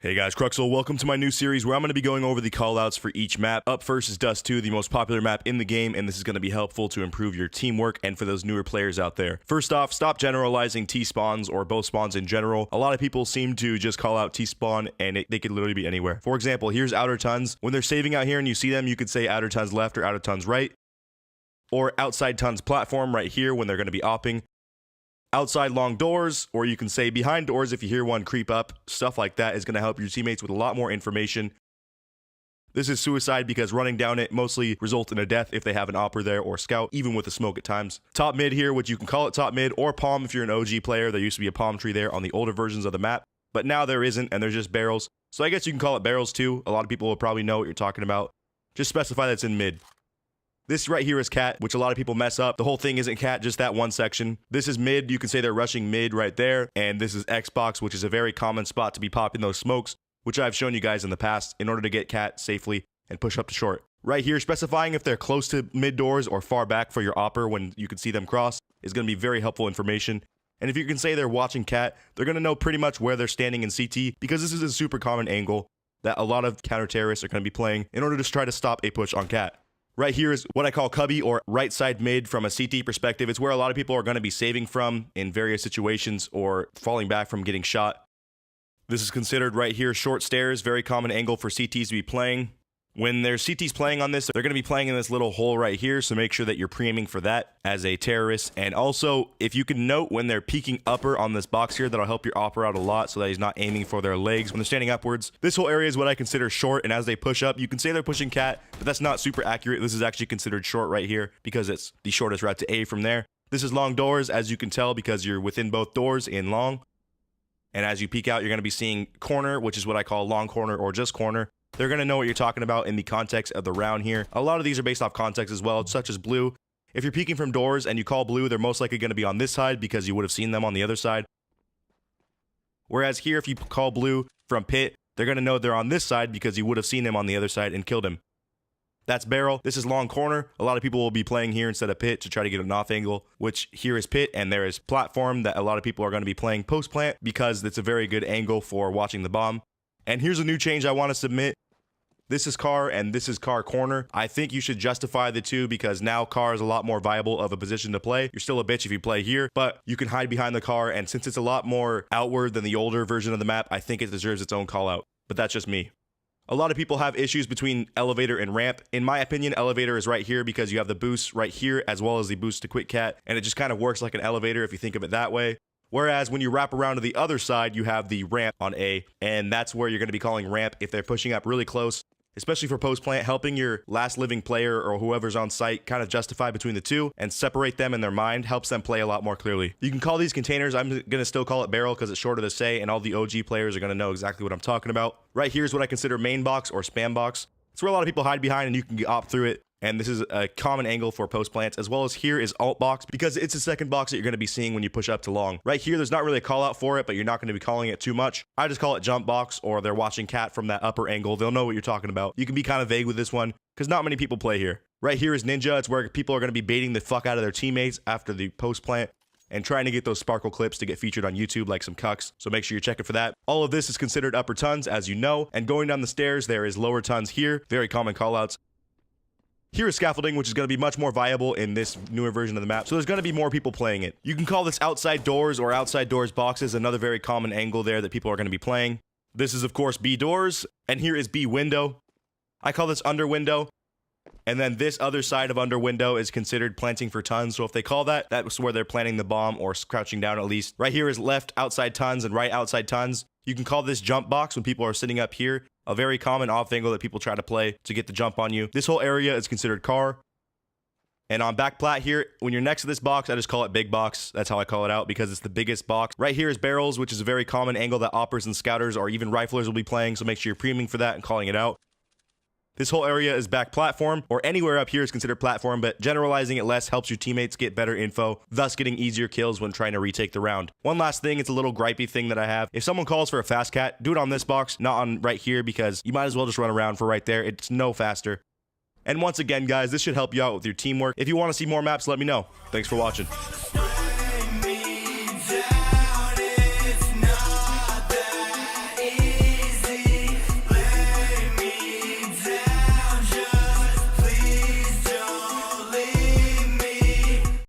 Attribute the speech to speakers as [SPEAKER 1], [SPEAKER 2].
[SPEAKER 1] Hey guys, Cruxal, welcome to my new series where I'm going to be going over the callouts for each map. Up first is Dust2, the most popular map in the game, and this is going to be helpful to improve your teamwork and for those newer players out there. First off, stop generalizing T-spawns or both spawns in general. A lot of people seem to just call out T-spawn and they could literally be anywhere. For example, here's outer tons. When they're saving out here and you see them, you could say outer tons left or outer tons right. Or outside tons platform right here when they're going to be opping. Outside long doors, or you can say behind doors if you hear one creep up. Stuff like that is going to help your teammates with a lot more information. This is suicide because running down it mostly results in a death if they have an opper there or scout, even with the smoke at times. Top mid here, which you can call it top mid or palm if you're an OG player. There used to be a palm tree there on the older versions of the map, but now there isn't, and there's just barrels. So I guess you can call it barrels too. A lot of people will probably know what you're talking about. Just specify that's in mid. This right here is cat, which a lot of people mess up. The whole thing isn't cat, just that one section. This is mid. You can say they're rushing mid right there. And this is Xbox, which is a very common spot to be popping those smokes, which I've shown you guys in the past in order to get cat safely and push up to short. Right here, specifying if they're close to mid doors or far back for your opper when you can see them cross is going to be very helpful information. And if you can say they're watching cat, they're going to know pretty much where they're standing in CT because this is a super common angle that a lot of counter-terrorists are going to be playing in order to try to stop a push on cat. Right here is what I call cubby or right side mid from a CT perspective. It's where a lot of people are going to be saving from in various situations or falling back from getting shot. This is considered right here short stairs, very common angle for CTs to be playing. When there's CTs playing on this, they're going to be playing in this little hole right here, so make sure that you're pre-aiming for that as a terrorist. And also, if you can note when they're peeking upper on this box here, that'll help your opper out a lot so that he's not aiming for their legs when they're standing upwards. This whole area is what I consider short, and as they push up, you can say they're pushing cat, but that's not super accurate. This is actually considered short right here because it's the shortest route to A from there. This is long doors, as you can tell, because you're within both doors in long. And as you peek out, you're going to be seeing corner, which is what I call long corner or just corner. They're going to know what you're talking about in the context of the round here. A lot of these are based off context as well, such as blue. If you're peeking from doors and you call blue, they're most likely going to be on this side because you would have seen them on the other side. Whereas here, if you call blue from pit, they're going to know they're on this side because you would have seen him on the other side and killed him. That's barrel. This is long corner. A lot of people will be playing here instead of pit to try to get an off angle, which here is pit, and there is platform that a lot of people are going to be playing post plant because it's a very good angle for watching the bomb. And here's a new change I want to submit. This is car and this is car corner. I think you should justify the two because now car is a lot more viable of a position to play. You're still a bitch if you play here, but you can hide behind the car, and since it's a lot more outward than the older version of the map, I think it deserves its own call out. But that's just me. A lot of people have issues between elevator and ramp. In my opinion, elevator is right here because you have the boost right here as well as the boost to quit cat, and it just kind of works like an elevator if you think of it that way. Whereas when you wrap around to the other side, you have the ramp on A, and that's where you're going to be calling ramp if they're pushing up really close, especially for post plant, helping your last living player or whoever's on site kind of justify between the two and separate them in their mind helps them play a lot more clearly. You can call these containers. I'm going to still call it barrel because it's shorter to say, and all the OG players are going to know exactly what I'm talking about. Right here is what I consider main box or spam box. It's where a lot of people hide behind and you can opt through it. And this is a common angle for post plants, as well as here is alt box because it's the second box that you're going to be seeing when you push up to long. Right here, there's not really a call out for it, but you're not going to be calling it too much. I just call it jump box, or they're watching cat from that upper angle. They'll know what you're talking about. You can be kind of vague with this one because not many people play here. Right here is ninja. It's where people are going to be baiting the fuck out of their teammates after the post plant and trying to get those sparkle clips to get featured on YouTube like some cucks, so make sure you're checking for that. All of this is considered upper tons, as you know, and going down the stairs, there is lower tons here. Very common callouts. Here is scaffolding, which is going to be much more viable in this newer version of the map, so there's going to be more people playing it. You can call this outside doors or outside doors boxes, another very common angle there that people are going to be playing. This is, of course, B doors, and here is B window. I call this under window, and then this other side of under window is considered planting for tons, so if they call that, that's where they're planting the bomb or crouching down at least. Right here is left outside tons and right outside tons. You can call this jump box when people are sitting up here. A very common off angle that people try to play to get the jump on you. This whole area is considered car. And on back plat here, when you're next to this box, I just call it big box. That's how I call it out because it's the biggest box. Right here is barrels, which is a very common angle that oppers and scouters or even riflers will be playing. So make sure you're pre-aiming for that and calling it out. This whole area is back platform, or anywhere up here is considered platform, but generalizing it less helps your teammates get better info, thus getting easier kills when trying to retake the round. One last thing, it's a little gripey thing that I have. If someone calls for a fast cat, do it on this box, not on right here, because you might as well just run around for right there. It's no faster. And once again, guys, this should help you out with your teamwork. If you want to see more maps, let me know. Thanks for watching.